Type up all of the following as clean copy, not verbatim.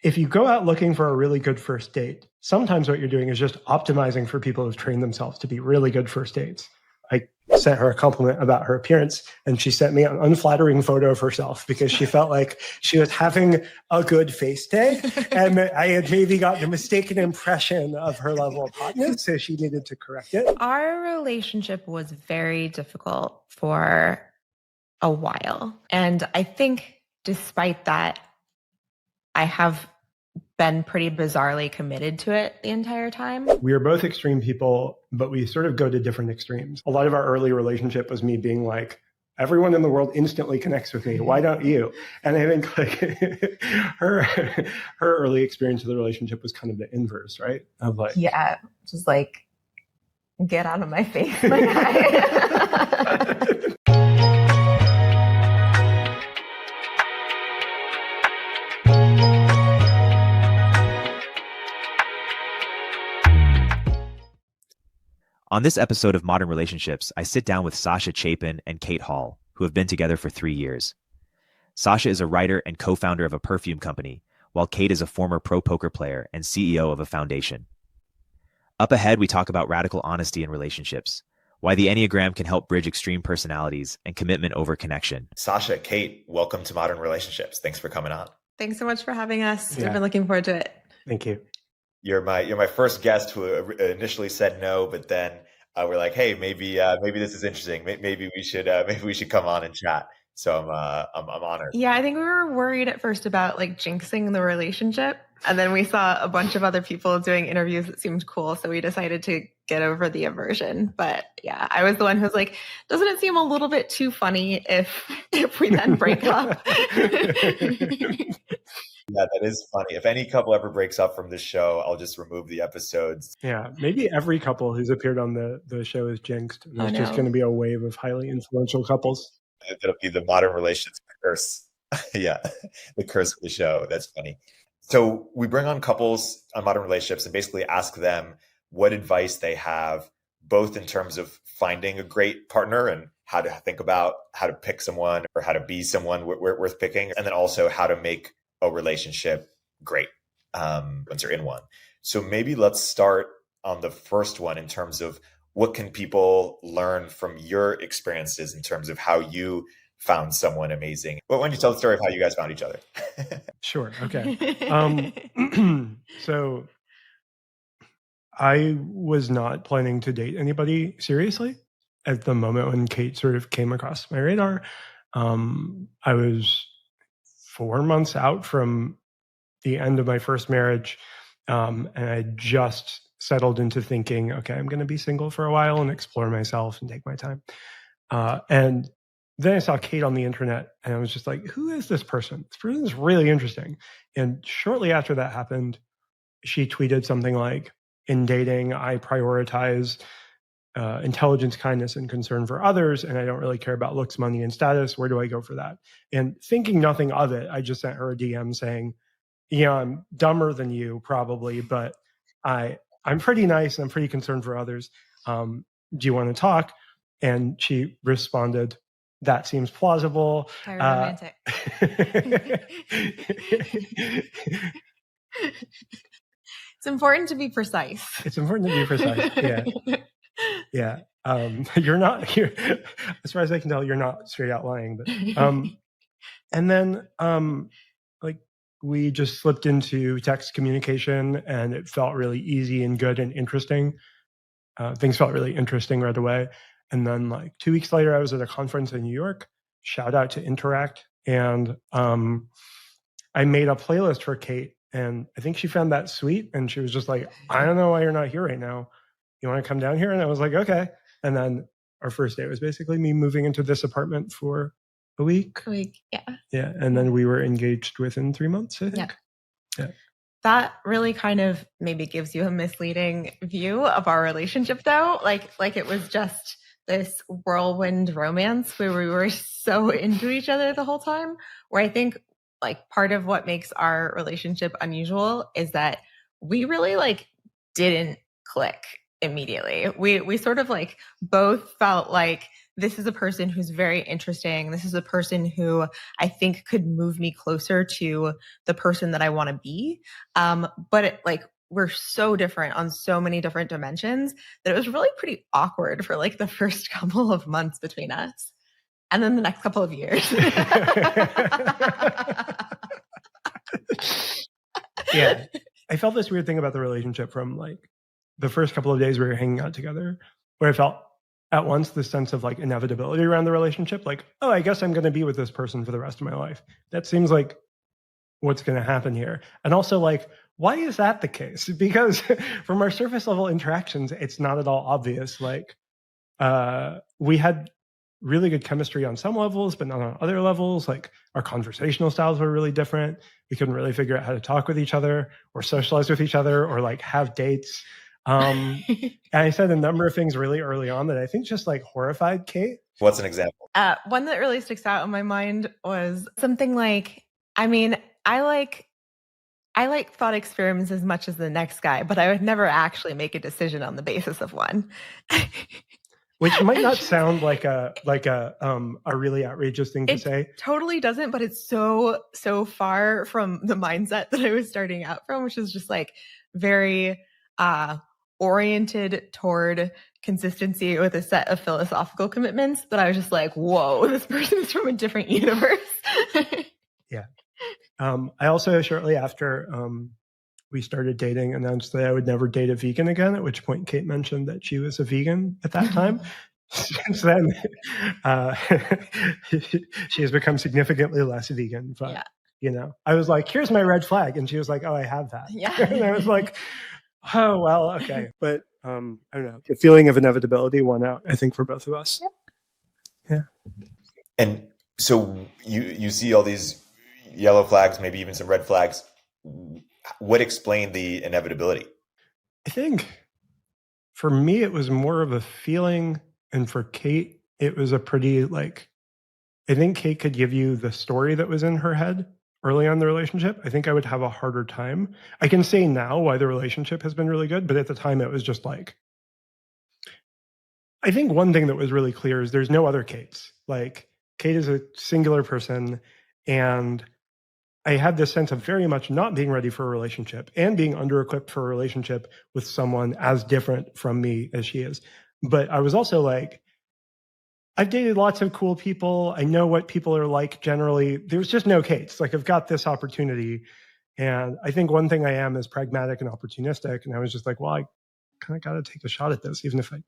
if you go out looking for a really good first date, sometimes what you're doing is just optimizing for people who've trained themselves to be really good first dates. I sent her a compliment about her appearance, and she sent me an unflattering photo of herself because she felt like she was having a good face day. And I had maybe gotten a mistaken impression of her level of hotness, so she needed to correct it. Our relationship was very difficult for a while. And I think despite that, I have been pretty bizarrely committed to it the entire time. We are both extreme people, but we sort of go to different extremes. A lot of our early relationship was me being like, everyone in the world instantly connects with me. Why don't you? And I think like her early experience of the relationship was kind of the inverse, right? Of like, yeah, just like, get out of my face, my guy. On this episode of Modern Relationships, I sit down with Sasha Chapin and Cate Hall, who have been together for 3 years. Sasha is a writer and co-founder of a perfume company, while Cate is a former pro poker player and CEO of a foundation. Up ahead, we talk about radical honesty in relationships, why the Enneagram can help bridge extreme personalities, and commitment over connection. Sasha, Cate, welcome to Modern Relationships. Thanks for coming on. Thanks so much for having us. Yeah. I've been looking forward to it. Thank you. You're my first guest who initially said no, but then we're like, hey, maybe this is interesting. Maybe we should come on and chat. So I'm honored. Yeah, I think we were worried at first about like jinxing the relationship, and then we saw a bunch of other people doing interviews that seemed cool, so we decided to get over the aversion. But yeah, I was the one who was like, doesn't it seem a little bit too funny if we then break up? Yeah, that is funny. If any couple ever breaks up from this show, I'll just remove the episodes. Yeah, maybe every couple who's appeared on the show is jinxed. And there's just going to be a wave of highly influential couples. It'll be the Modern Relationships curse. Yeah, the curse of the show. That's funny. So we bring on couples on Modern Relationships and basically ask them what advice they have, both in terms of finding a great partner and how to think about how to pick someone or how to be someone worth picking, and then also how to make a relationship great once you're in one. So maybe let's start on the first one in terms of what can people learn from your experiences in terms of how you found someone amazing. Well, why don't you tell the story of how you guys found each other? Sure. Okay. So I was not planning to date anybody seriously at the moment when Cate sort of came across my radar. I was 4 months out from the end of my first marriage. And I just settled into thinking, okay, I'm going to be single for a while and explore myself and take my time. And then I saw Cate on the internet and I was just like, who is this person? This person is really interesting. And shortly after that happened, she tweeted something like, in dating, I prioritize intelligence, kindness, and concern for others, and I don't really care about looks, money, and status. Where do I go for that? And thinking nothing of it, I just sent her a DM saying, yeah, I'm dumber than you probably, but I'm pretty nice and I'm pretty concerned for others. Do you want to talk? And she responded, that seems plausible. Very romantic. It's important to be precise. It's important to be precise. Yeah. Yeah. You're not here. As far as I can tell, you're not straight out lying, but, and then, like we just slipped into text communication and it felt really easy and good and interesting. Things felt really interesting right away. And then like 2 weeks later, I was at a conference in New York, shout out to Interact. And, I made a playlist for Cate and I think she found that sweet. And she was just like, I don't know why you're not here right now. You want to come down here? And I was like, okay. And then our first date was basically me moving into this apartment for a week. Yeah. Yeah. And then we were engaged within 3 months, I think. Yeah. That really kind of maybe gives you a misleading view of our relationship though. Like it was just this whirlwind romance where we were so into each other the whole time, where I think like part of what makes our relationship unusual is that we really like didn't click immediately. We sort of like both felt like this is a person who's very interesting. This is a person who I think could move me closer to the person that I want to be. But we're so different on so many different dimensions that it was really pretty awkward for like the first couple of months between us. And then the next couple of years. Yeah. I felt this weird thing about the relationship from like the first couple of days we were hanging out together, where I felt at once this sense of like inevitability around the relationship. Like, oh, I guess I'm going to be with this person for the rest of my life. That seems like what's going to happen here. And also like, why is that the case? Because from our surface level interactions, it's not at all obvious. Like, we had really good chemistry on some levels, but not on other levels. Like our conversational styles were really different. We couldn't really figure out how to talk with each other or socialize with each other or like have dates. And I said a number of things really early on that I think just like horrified Cate. What's an example? One that really sticks out in my mind was something like, I mean, I like thought experiments as much as the next guy, but I would never actually make a decision on the basis of one. Which might not sound like a really outrageous thing to say. Totally doesn't, but it's so far from the mindset that I was starting out from, which is just like very oriented toward consistency with a set of philosophical commitments that I was just like, whoa, this person is from a different universe. Yeah. I also shortly after we started dating announced that I would never date a vegan again, at which point Cate mentioned that she was a vegan at that time. Since then, she has become significantly less vegan. But, yeah. You know, I was like, here's my red flag. And she was like, oh, I have that. Yeah. And I was like, oh, well, okay. But I don't know. The feeling of inevitability won out, I think, for both of us. Yep. Yeah. And so you see all these yellow flags, maybe even some red flags. What explained the inevitability? I think for me, it was more of a feeling. And for Cate, it was a pretty like, I think Cate could give you the story that was in her head early on in the relationship. I think I would have a harder time. I can say now why the relationship has been really good, but at the time it was just like, I think one thing that was really clear is there's no other Cates. Like Cate is a singular person, and I had this sense of very much not being ready for a relationship and being under-equipped for a relationship with someone as different from me as she is. But I was also like, I've dated lots of cool people. I know what people are like generally. There's just no Cates. Like I've got this opportunity. And I think one thing I am is pragmatic and opportunistic. And I was just like, well, I kind of got to take a shot at this, even if I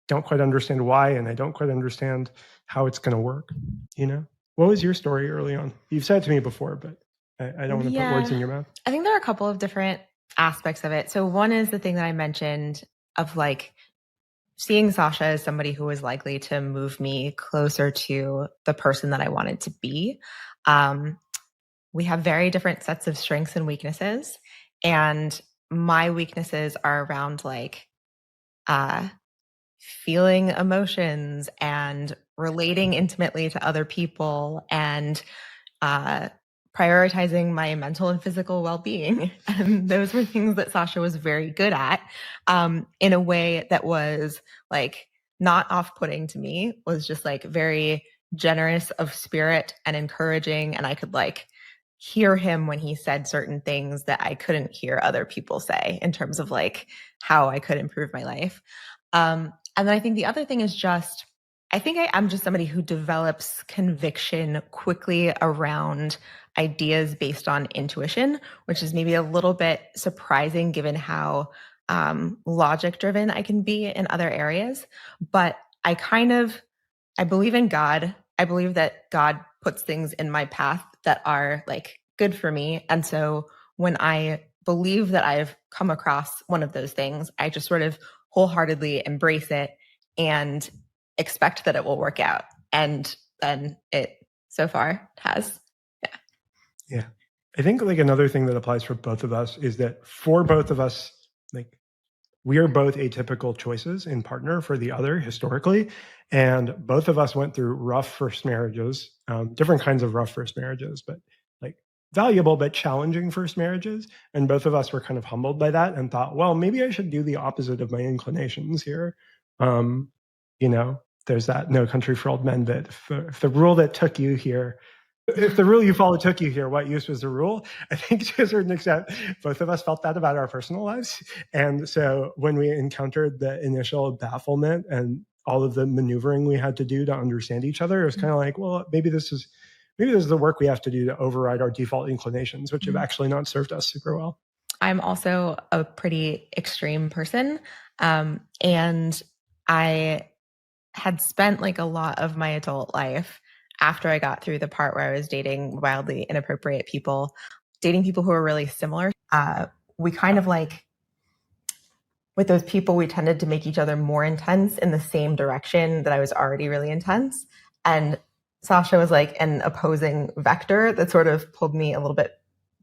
don't quite understand why and I don't quite understand how it's going to work. You know? What was your story early on? You've said it to me before, but I don't want to put words in your mouth. I think there are a couple of different aspects of it. So one is the thing that I mentioned of like seeing Sasha as somebody who was likely to move me closer to the person that I wanted to be. We have very different sets of strengths and weaknesses. And my weaknesses are around like feeling emotions and relating intimately to other people and prioritizing my mental and physical well-being. And those were things that Sasha was very good at in a way that was like not off-putting to me, was just like very generous of spirit and encouraging. And I could like hear him when he said certain things that I couldn't hear other people say in terms of like how I could improve my life. And then I think the other thing is just, I think I am just somebody who develops conviction quickly around ideas based on intuition, which is maybe a little bit surprising given how logic driven I can be in other areas. But I believe in God. I believe that God puts things in my path that are like good for me. And so when I believe that I've come across one of those things, I just sort of wholeheartedly embrace it and expect that it will work out. And then it so far has. Yeah. I think like another thing that applies for both of us is that for both of us, like we are both atypical choices in partner for the other historically. And both of us went through rough first marriages, different kinds of rough first marriages, but like valuable but challenging first marriages. And both of us were kind of humbled by that and thought, well, maybe I should do the opposite of my inclinations here. You know, there's that No Country for Old Men bit. If the rule that took you here, if the rule you followed took you here, what use was the rule? I think to a certain extent, both of us felt that about our personal lives. And so when we encountered the initial bafflement and all of the maneuvering we had to do to understand each other, it was kind of like, well, maybe this is the work we have to do to override our default inclinations, which have actually not served us super well. I'm also a pretty extreme person. And I had spent like a lot of my adult life after I got through the part where I was dating wildly inappropriate people, dating people who are really similar. We kind of like, with those people, we tended to make each other more intense in the same direction that I was already really intense. And Sasha was like an opposing vector that sort of pulled me a little bit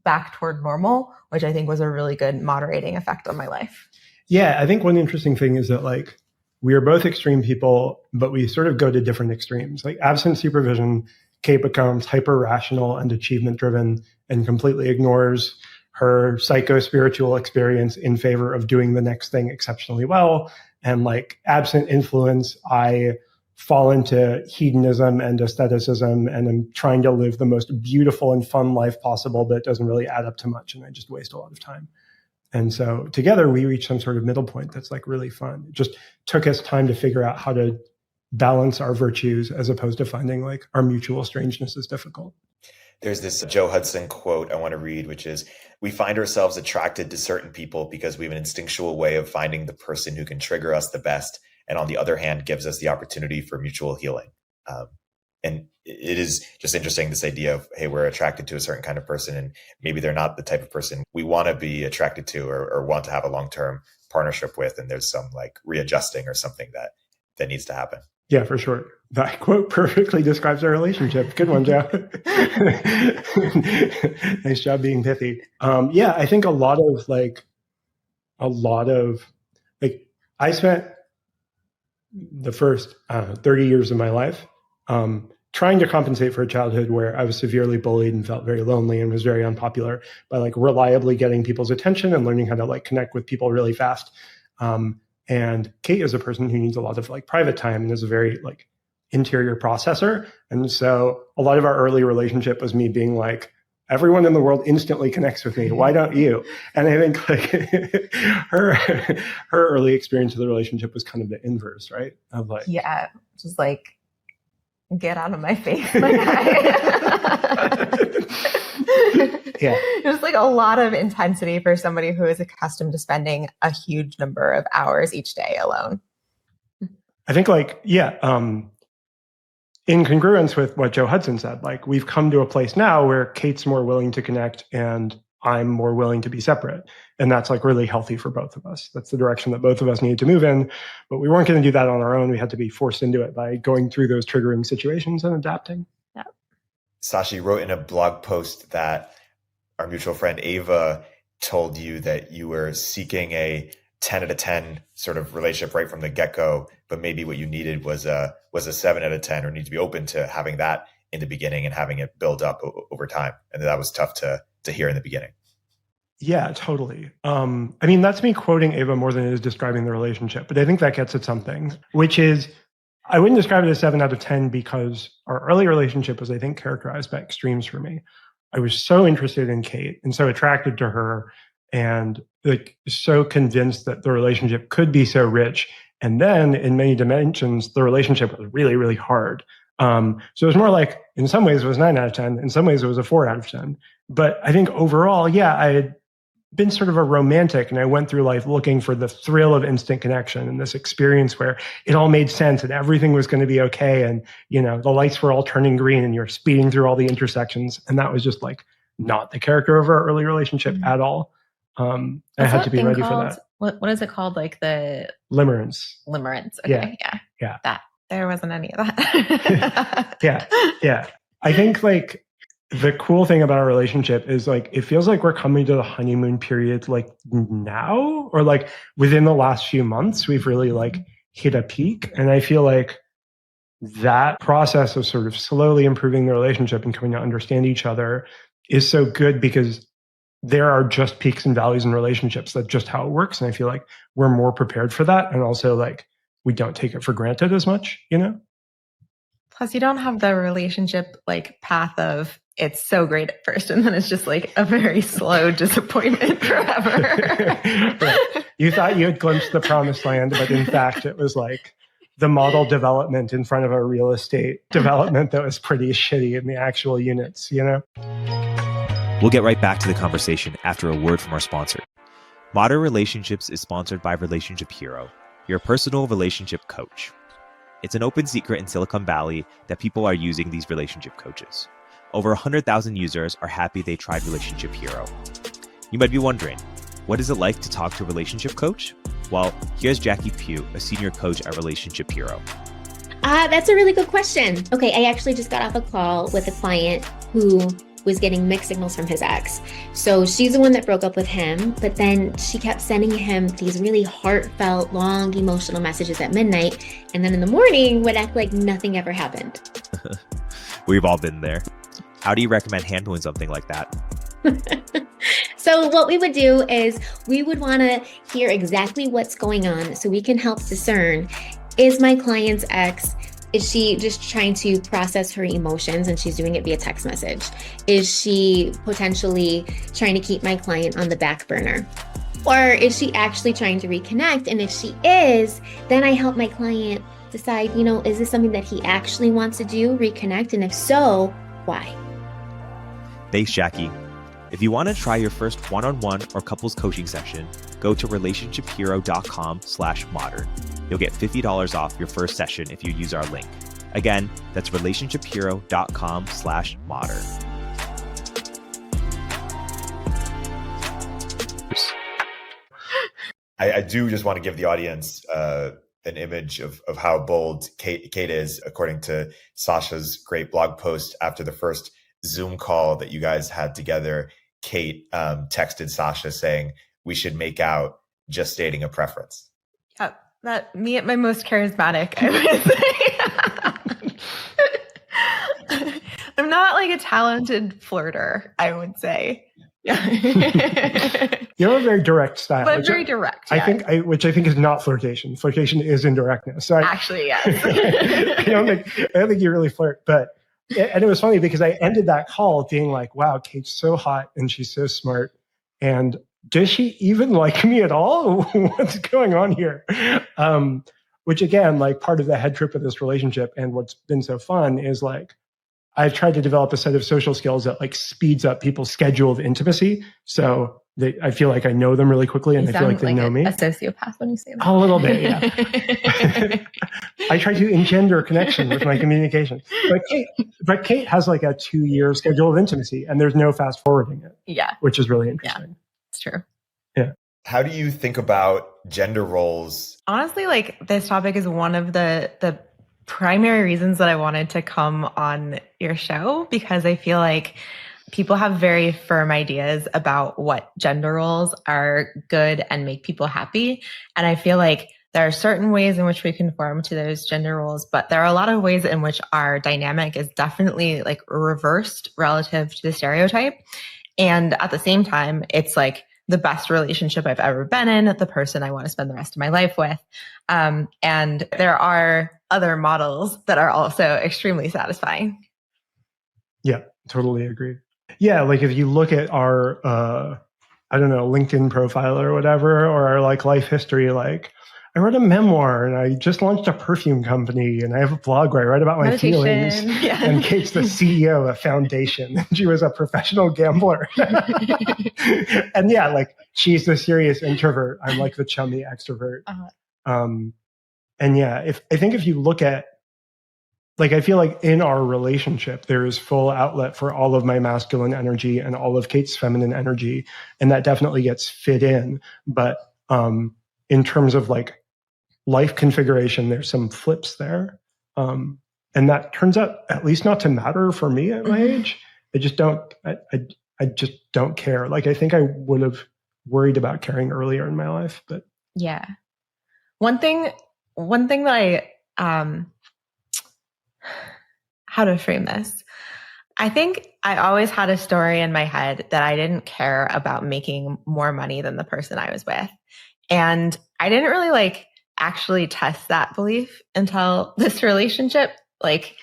back toward normal, which I think was a really good moderating effect on my life. Yeah, I think one interesting thing is that like we are both extreme people, but we sort of go to different extremes. Like absent supervision, Cate becomes hyper rational and achievement driven and completely ignores her psycho-spiritual experience in favor of doing the next thing exceptionally well. And like absent influence, I fall into hedonism and aestheticism and I'm trying to live the most beautiful and fun life possible, but it doesn't really add up to much. And I just waste a lot of time. And so together we reach some sort of middle point that's like really fun. It just took us time to figure out how to balance our virtues as opposed to finding like our mutual strangeness is difficult. There's this Joe Hudson quote I want to read, which is, we find ourselves attracted to certain people because we have an instinctual way of finding the person who can trigger us the best. And on the other hand, gives us the opportunity for mutual healing. And it is just interesting, this idea of, hey, we're attracted to a certain kind of person and maybe they're not the type of person we want to be attracted to or want to have a long-term partnership with. And there's some like readjusting or something that needs to happen. Yeah, for sure. That quote perfectly describes our relationship. Good one, Joe. Nice job being pithy. Yeah, I think a lot of I spent the first 30 years of my life trying to compensate for a childhood where I was severely bullied and felt very lonely and was very unpopular by like reliably getting people's attention and learning how to like connect with people really fast. And Cate is a person who needs a lot of like private time and is a very like interior processor. And so a lot of our early relationship was me being like, everyone in the world instantly connects with me. Why don't you? And I think like her early experience of the relationship was kind of the inverse, right? Of like, yeah, just like, get out of my face. Yeah. There's like a lot of intensity for somebody who is accustomed to spending a huge number of hours each day alone. I think like, yeah, in congruence with what Joe Hudson said, like we've come to a place now where Cate's more willing to connect and I'm more willing to be separate. And that's like really healthy for both of us. That's the direction that both of us needed to move in, but we weren't going to do that on our own. We had to be forced into it by going through those triggering situations and adapting. Yeah. Sasha, you wrote in a blog post that our mutual friend Ava told you that you were seeking a 10 out of 10 sort of relationship right from the get-go, but maybe what you needed was a 7 out of 10 or need to be open to having that in the beginning and having it build up over time. And that was tough to hear in the beginning. Yeah, totally. I mean, that's me quoting Ava more than it is describing the relationship, but I think that gets at something, which is I wouldn't describe it as 7 out of 10 because our early relationship was, I think, characterized by extremes for me. I was so interested in Cate and so attracted to her and like so convinced that the relationship could be so rich. And then in many dimensions, the relationship was really, really hard. So it was more like, in some ways it was 9 out of 10. In some ways it was a 4 out of 10. But I think overall, yeah, I had been sort of a romantic and I went through life looking for the thrill of instant connection and this experience where it all made sense and everything was going to be okay. And, you know, the lights were all turning green and you're speeding through all the intersections. And that was just like not the character of our early relationship at all. I had to be ready for that. What is it called? Like the limerence. Okay. Yeah. That there wasn't any of that. Yeah. I think like the cool thing about our relationship is like, it feels like we're coming to the honeymoon period like now or like within the last few months, we've really like hit a peak. And I feel like that process of sort of slowly improving the relationship and coming to understand each other is so good because there are just peaks and valleys in relationships. That's just how it works. And I feel like we're more prepared for that. And also like we don't take it for granted as much, you know? Plus, you don't have the relationship like path of it's so great at first, and then it's just like a very slow disappointment forever. Right. You thought you had glimpsed the promised land, but in fact, it was like the model development in front of a real estate development that was pretty shitty in the actual units, you know? We'll get right back to the conversation after a word from our sponsor. Modern Relationships is sponsored by Relationship Hero, your personal relationship coach. It's an open secret in Silicon Valley that people are using these relationship coaches. Over 100,000 users are happy they tried Relationship Hero. You might be wondering, what is it like to talk to a relationship coach? Well, here's Jackie Pugh, a senior coach at Relationship Hero. That's a really good question. Okay, I actually just got off a call with a client who was getting mixed signals from his ex. So she's the one that broke up with him, but then she kept sending him these really heartfelt, long, emotional messages at midnight. And then in the morning would act like nothing ever happened. We've all been there. How do you recommend handling something like that? So what we would do is we would want to hear exactly what's going on so we can help discern, is my client's ex, is she just trying to process her emotions and she's doing it via text message? Is she potentially trying to keep my client on the back burner? Or is she actually trying to reconnect? And if she is, then I help my client decide, you know, is this something that he actually wants to do, reconnect? And if so, why? Thanks, Jackie. If you want to try your first one-on-one or couples coaching session, go to relationshiphero.com/modern. You'll get $50 off your first session if you use our link. Again, that's relationshiphero.com/modern. I do just want to give the audience an image of how bold Cate is, according to Sasha's great blog post after the first Zoom call that you guys had together. Cate texted Sasha saying, "We should make out, just stating a preference." Yeah, that me at my most charismatic, I would say. I'm not like a talented flirter, I would say. Yeah. You have a very direct style. But very direct. Yeah. Which I think is not flirtation. Flirtation is indirectness. So actually, yes. I don't think you really flirt, but. And it was funny because I ended that call being like, wow, Cate's so hot and she's so smart. And does she even like me at all? What's going on here? Which again, like part of the head trip of this relationship and what's been so fun is like, I've tried to develop a set of social skills that like speeds up people's schedule of intimacy. So I feel like I know them really quickly and I feel like they know me. A sociopath when you say that. A little bit, yeah. I try to engender connection with my communication. But Cate has like a 2-year schedule of intimacy and there's no fast forwarding it. Yeah. Which is really interesting. Yeah, it's true. Yeah. How do you think about gender roles? Honestly, like this topic is one of the primary reasons that I wanted to come on your show, because I feel like people have very firm ideas about what gender roles are good and make people happy. And I feel like there are certain ways in which we conform to those gender roles, but there are a lot of ways in which our dynamic is definitely like reversed relative to the stereotype. And at the same time, it's like the best relationship I've ever been in, the person I want to spend the rest of my life with. And there are other models that are also extremely satisfying. Yeah, totally agree. Yeah, like if you look at our, I don't know, LinkedIn profile or whatever, or our like life history, like I wrote a memoir and I just launched a perfume company and I have a blog where I write about my feelings. Yeah. And Cate's the CEO of a foundation. She was a professional gambler. And yeah, like she's the serious introvert. I'm like the chummy extrovert. And yeah, I think if you look at, like, I feel like in our relationship, there is full outlet for all of my masculine energy and all of Cate's feminine energy. And that definitely gets fit in. But in terms of like life configuration, there's some flips there. And that turns out at least not to matter for me at my age. I just don't care. Like, I think I would have worried about caring earlier in my life, but yeah. One thing that how to frame this. I think I always had a story in my head that I didn't care about making more money than the person I was with. And I didn't really like actually test that belief until this relationship, like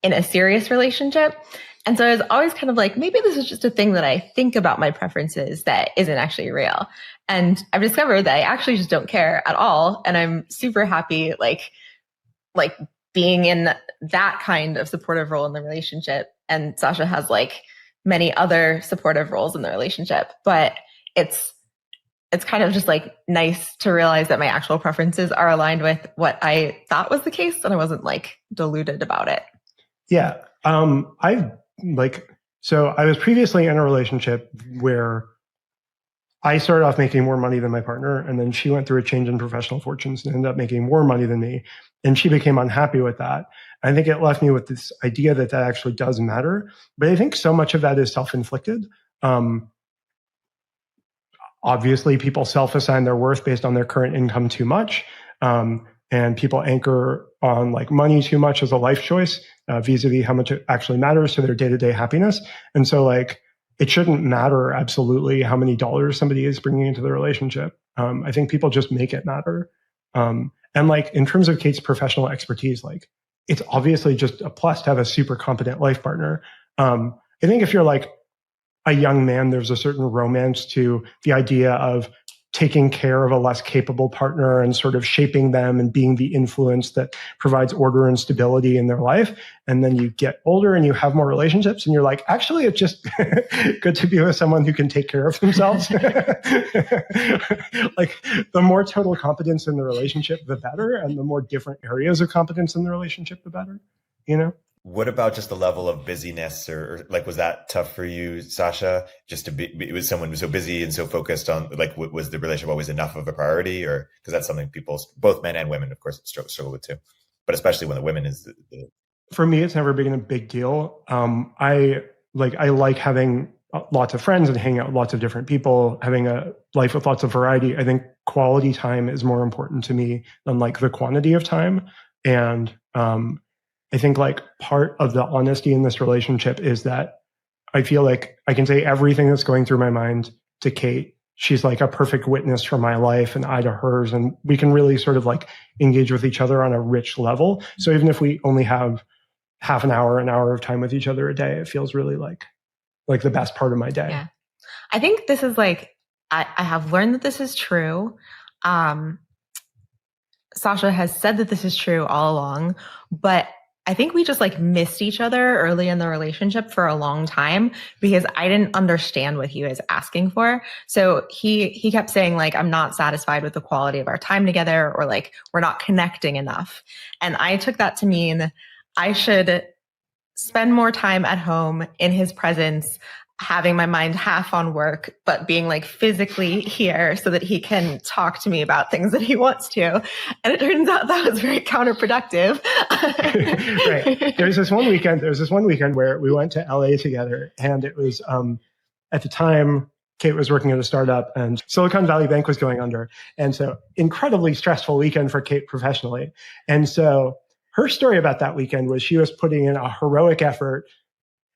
in a serious relationship. And so I was always kind of like, maybe this is just a thing that I think about my preferences that isn't actually real. And I've discovered that I actually just don't care at all. And I'm super happy, like being in that kind of supportive role in the relationship. And Sasha has like many other supportive roles in the relationship, but it's kind of just like nice to realize that my actual preferences are aligned with what I thought was the case. And I wasn't like deluded about it. Yeah. So I was previously in a relationship where I started off making more money than my partner, and then she went through a change in professional fortunes and ended up making more money than me. And she became unhappy with that. I think it left me with this idea that actually does matter. But I think so much of that is self-inflicted. Obviously, people self-assign their worth based on their current income too much. And people anchor on like money too much as a life choice, vis-a-vis how much it actually matters to their day-to-day happiness. And so like, it shouldn't matter absolutely how many dollars somebody is bringing into the relationship. I think people just make it matter. And like, in terms of Kate's professional expertise, like it's obviously just a plus to have a super competent life partner. I think if you're like a young man, there's a certain romance to the idea of taking care of a less capable partner and sort of shaping them and being the influence that provides order and stability in their life. And then you get older and you have more relationships and you're like, actually, it's just good to be with someone who can take care of themselves. Like the more total competence in the relationship, the better. And the more different areas of competence in the relationship, the better, you know? What about just the level of busyness, or like, was that tough for you, Sasha? Just to be with someone who's so busy and so focused on, like, was the relationship always enough of a priority? Or because that's something people, both men and women, of course, struggle with too, but especially when the women is For me, it's never been a big deal. I like having lots of friends and hanging out with lots of different people, having a life with lots of variety. I think quality time is more important to me than like the quantity of time. And I think like part of the honesty in this relationship is that I feel like I can say everything that's going through my mind to Kate. She's like a perfect witness for my life and I to hers. And we can really sort of like engage with each other on a rich level. So even if we only have half an hour of time with each other a day, it feels really like the best part of my day. Yeah. I think this is like, I have learned that this is true. Sasha has said that this is true all along, but I think we just like missed each other early in the relationship for a long time because I didn't understand what he was asking for. So he kept saying like, I'm not satisfied with the quality of our time together, or like, we're not connecting enough. And I took that to mean I should spend more time at home in his presence, having my mind half on work, but being like physically here so that he can talk to me about things that he wants to. And it turns out that was very counterproductive. Right. There was this one weekend where we went to LA together, and it was, at the time, Kate was working at a startup and Silicon Valley Bank was going under. And so incredibly stressful weekend for Kate professionally. And so her story about that weekend was she was putting in a heroic effort,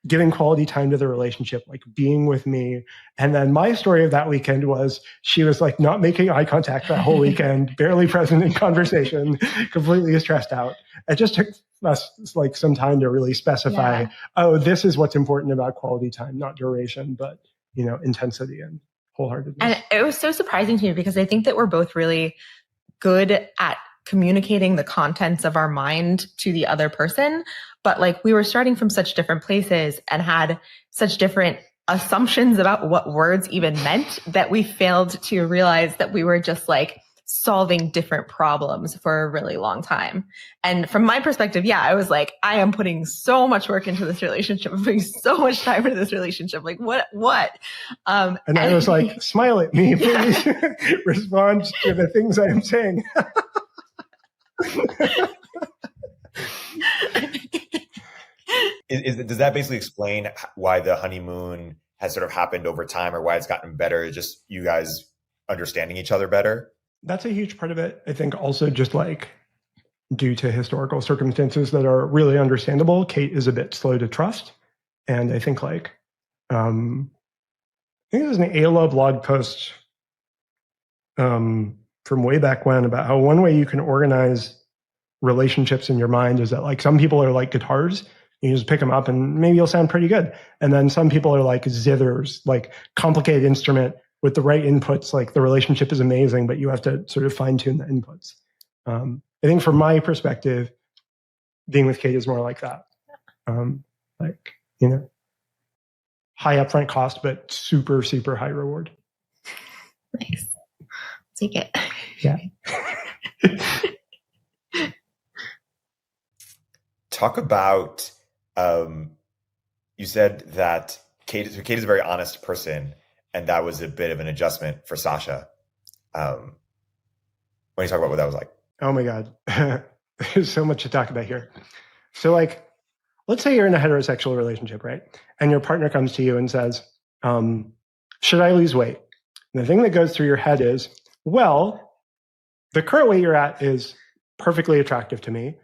giving quality time to the relationship, like being with me. And then my story of that weekend was she was like not making eye contact that whole weekend, barely present in conversation, completely stressed out. It just took us like some time to really specify, oh, this is what's important about quality time, not duration, but you know, intensity and wholeheartedness. And it was so surprising to me because I think that we're both really good at communicating the contents of our mind to the other person. But like we were starting from such different places and had such different assumptions about what words even meant that we failed to realize that we were just like solving different problems for a really long time. And from my perspective, yeah, I was like, I am putting so much work into this relationship. I'm putting so much time into this relationship. Like what? And I was like, smile at me, please. Respond to the things I am saying. Does that basically explain why the honeymoon has sort of happened over time, or why it's gotten better? Just you guys understanding each other better? That's a huge part of it. I think also just like due to historical circumstances that are really understandable, Kate is a bit slow to trust. And I think like, I think there's an AOLA blog post from from way back when about how one way you can organize relationships in your mind is that like some people are like guitars. You just pick them up and maybe you'll sound pretty good. And then some people are like zithers, like complicated instrument with the right inputs. Like the relationship is amazing, but you have to sort of fine tune the inputs. I think from my perspective, being with Cate is more like that. Like, you know, high upfront cost, but super, super high reward. Nice. Take it. Yeah. Talk about, you said that Cate is a very honest person, and that was a bit of an adjustment for Sasha. When you talk about what that was like. Oh my God. There's so much to talk about here. So like, let's say you're in a heterosexual relationship, right? And your partner comes to you and says, should I lose weight? And the thing that goes through your head is, well, the current weight you're at is perfectly attractive to me.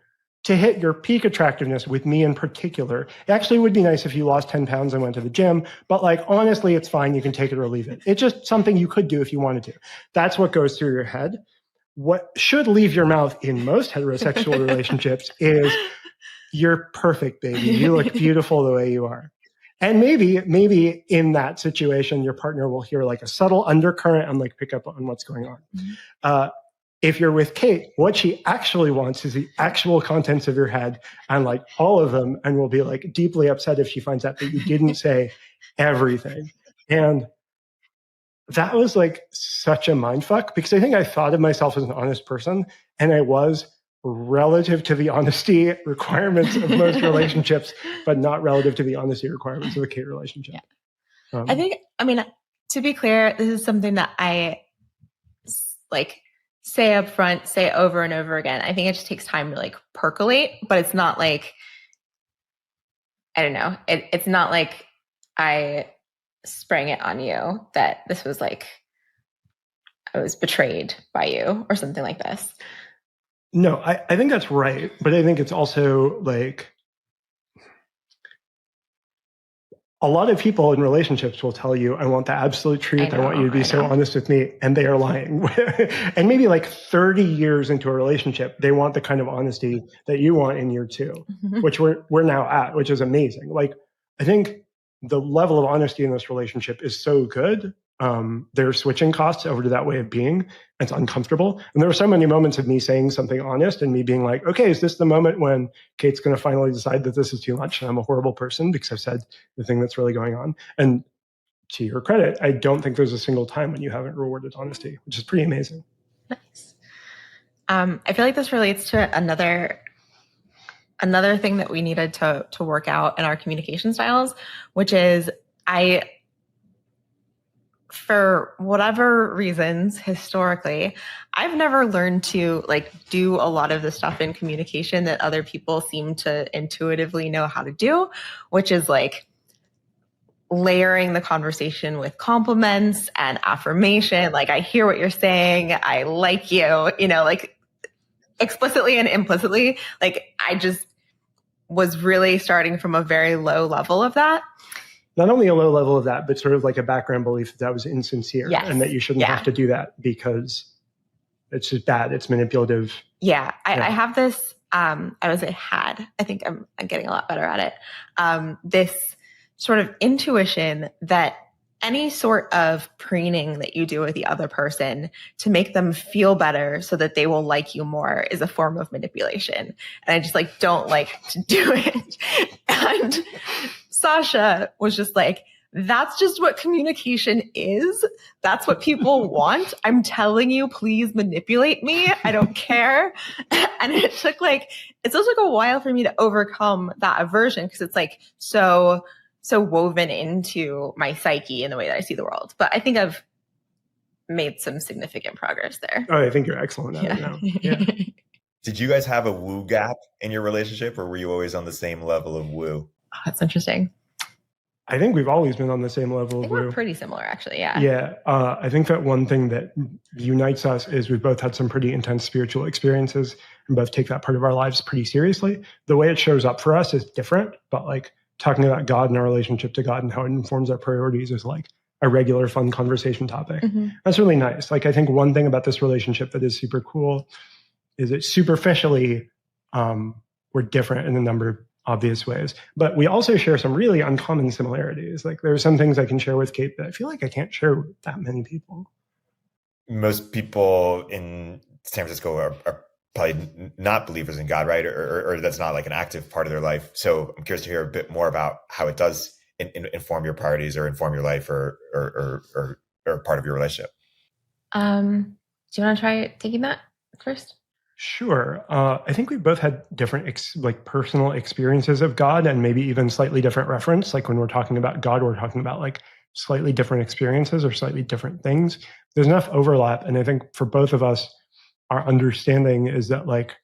To hit your peak attractiveness with me in particular, it actually would be nice if you lost 10 pounds and went to the gym, but like, honestly, it's fine. You can take it or leave it. It's just something you could do if you wanted to. That's what goes through your head. What should leave your mouth in most heterosexual relationships is, you're perfect, baby. You look beautiful the way you are. And maybe in that situation, your partner will hear like a subtle undercurrent and like pick up on what's going on. Mm-hmm. If you're with Cate, what she actually wants is the actual contents of your head and like all of them, and will be like deeply upset if she finds out that you didn't say everything. And that was like such a mindfuck, because I think I thought of myself as an honest person, and I was relative to the honesty requirements of most relationships, but not relative to the honesty requirements of a Cate relationship. Yeah. I mean, to be clear, this is something that I like say up front, say over and over again. I think it just takes time to like percolate, but it's not like, I don't know. It's not like I sprang it on you that this was like, I was betrayed by you or something like this. No, I think that's right. But I think it's also like, a lot of people in relationships will tell you, I want the absolute truth. I want you to be so honest with me. And they are lying. And maybe like 30 years into a relationship, they want the kind of honesty that you want in year 2, mm-hmm. which we're now at, which is amazing. Like, I think the level of honesty in this relationship is so good. There are switching costs over to that way of being. It's uncomfortable. And there were so many moments of me saying something honest and me being like, okay, is this the moment when Cate's going to finally decide that this is too much and I'm a horrible person because I've said the thing that's really going on? And to your credit, I don't think there's a single time when you haven't rewarded honesty, which is pretty amazing. Nice. I feel like this relates to another thing that we needed to work out in our communication styles, which is for whatever reasons, historically, I've never learned to like do a lot of the stuff in communication that other people seem to intuitively know how to do, which is like layering the conversation with compliments and affirmation. Like, I hear what you're saying. I like you, you know, like explicitly and implicitly. Like, I just was really starting from a very low level of that. Not only a low level of that, but sort of like a background belief that was insincere, yes. And that you shouldn't have to do that because it's just bad. It's manipulative. Yeah. I have this, I think I'm getting a lot better at it. This sort of intuition that any sort of preening that you do with the other person to make them feel better so that they will like you more is a form of manipulation. And I just like, don't like to do it. And Sasha was just like, that's just what communication is. That's what people want. I'm telling you, please manipulate me. I don't care. And it still took a while for me to overcome that aversion because it's like so woven into my psyche in the way that I see the world. But I think I've made some significant progress there. Oh, I think you're excellent at it now. Yeah. Did you guys have a woo gap in your relationship, or were you always on the same level of woo? Oh, that's interesting. I think we've always been on the same level of woo. We're pretty similar, actually. Yeah. Yeah. I think that one thing that unites us is we've both had some pretty intense spiritual experiences and both take that part of our lives pretty seriously. The way it shows up for us is different, but like talking about God and our relationship to God and how it informs our priorities is like a regular fun conversation topic. Mhm. That's really nice. Like, I think one thing about this relationship that is super cool is that superficially, we're different in a number of obvious ways, but we also share some really uncommon similarities. Like, there are some things I can share with Kate that I feel like I can't share with that many people. Most people in San Francisco are probably not believers in God, right? Or that's not like an active part of their life. So I'm curious to hear a bit more about how it does inform your priorities or inform your life or part of your relationship. Do you want to try taking that first? Sure. I think we both had different like personal experiences of God, and maybe even slightly different reference. Like, when we're talking about God, we're talking about like slightly different experiences or slightly different things. There's enough overlap. And I think for both of us, our understanding is that like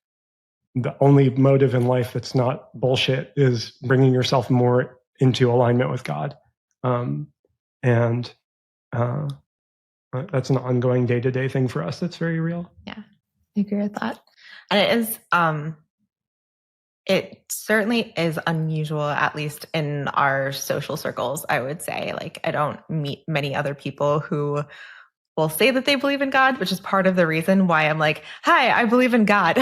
the only motive in life that's not bullshit is bringing yourself more into alignment with God. And that's an ongoing day-to-day thing for us that's very real. Yeah, I agree with that. And it is, it certainly is unusual, at least in our social circles, I would say. Like, I don't meet many other people who will say that they believe in God, which is part of the reason why I'm like, hi, I believe in God,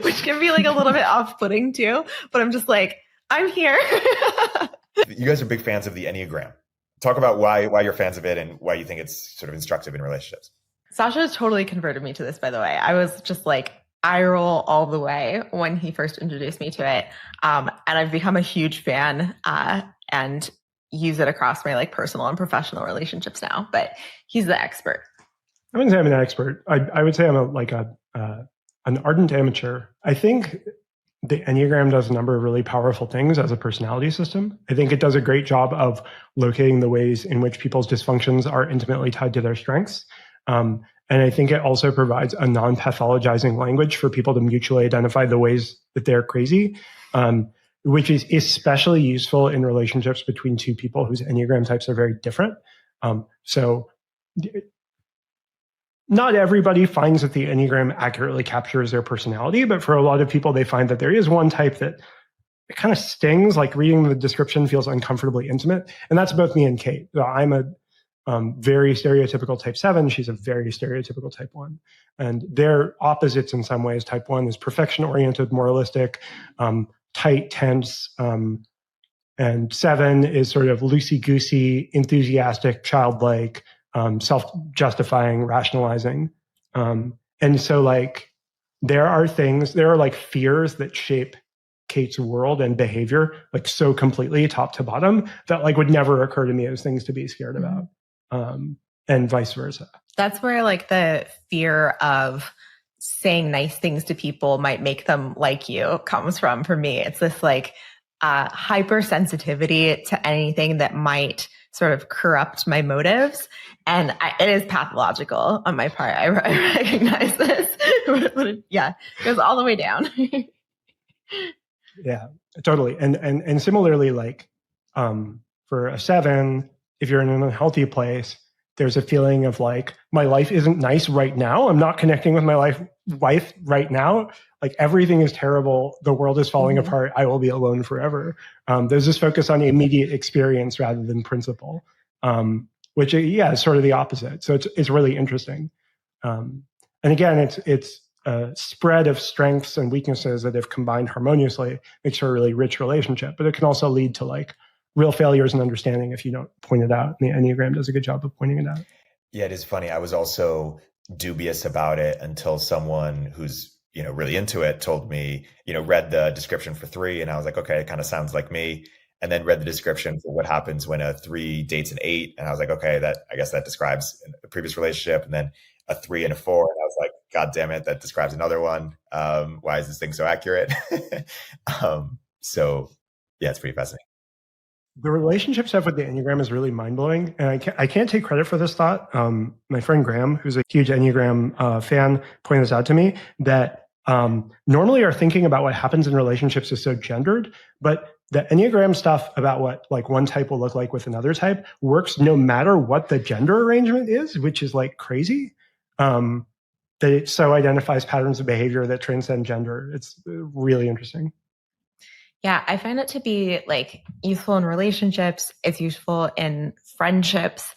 which can be like a little bit off-putting too. But I'm just like, I'm here. You guys are big fans of the Enneagram. Talk about why you're fans of it and why you think it's sort of instructive in relationships. Sasha has totally converted me to this, by the way. I was just like, eye roll all the way when he first introduced me to it. And I've become a huge fan and use it across my like personal and professional relationships now, but he's the expert. I wouldn't say I'm an expert. I would say I'm an ardent amateur. I think the Enneagram does a number of really powerful things as a personality system. I think it does a great job of locating the ways in which people's dysfunctions are intimately tied to their strengths. And I think it also provides a non-pathologizing language for people to mutually identify the ways that they're crazy, which is especially useful in relationships between two people whose Enneagram types are very different. So not everybody finds that the Enneagram accurately captures their personality, but for a lot of people, they find that there is one type that it kind of stings, like reading the description feels uncomfortably intimate. And that's both me and Kate. So I'm a very stereotypical type 7. She's a very stereotypical type 1. And they're opposites in some ways. Type 1 is perfection-oriented, moralistic, tight, tense. And 7 is sort of loosey-goosey, enthusiastic, childlike, self-justifying, rationalizing. And so like there are like fears that shape Kate's world and behavior like so completely top to bottom that like would never occur to me as things to be scared about. And vice versa. That's where like the fear of saying nice things to people might make them like you comes from for me. It's this like hypersensitivity to anything that might sort of corrupt my motives. And it is pathological on my part. I recognize this. Yeah, it goes all the way down. Yeah, totally. And similarly, like for a 7, if you're in an unhealthy place, there's a feeling of like, my life isn't nice right now. I'm not connecting with my wife right now. Like everything is terrible. The world is falling apart. I will be alone forever. There's this focus on immediate experience rather than principle, which is sort of the opposite. So it's really interesting. And again, it's a spread of strengths and weaknesses that if combined harmoniously makes for a really rich relationship, but it can also lead to like real failures in understanding if you don't point it out. And the Enneagram does a good job of pointing it out. Yeah, it is funny. I was also dubious about it until someone who's, really into it told me, read the description for 3. And I was like, okay, it kind of sounds like me. And then read the description for what happens when a 3 dates an 8. And I was like, okay, I guess that describes a previous relationship. And then a 3 and a 4. And I was like, God damn it, that describes another one. Why is this thing so accurate? So yeah, it's pretty fascinating. The relationship stuff with the Enneagram is really mind-blowing. And I can't take credit for this thought. My friend Graham, who's a huge Enneagram fan, pointed this out to me, that normally our thinking about what happens in relationships is so gendered, but the Enneagram stuff about what like one type will look like with another type works no matter what the gender arrangement is, which is like crazy. That it so identifies patterns of behavior that transcend gender. It's really interesting. Yeah, I find it to be like useful in relationships. It's useful in friendships.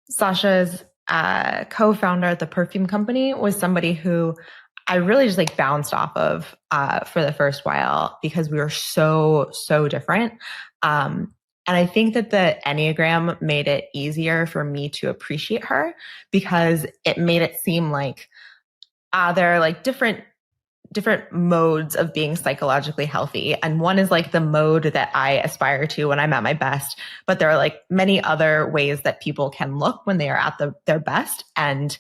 Sasha's co-founder at the perfume company was somebody who I really just like bounced off of for the first while because we were so different. And I think that the Enneagram made it easier for me to appreciate her because it made it seem like there are like different modes of being psychologically healthy. And one is like the mode that I aspire to when I'm at my best. But there are like many other ways that people can look when they are at their best. And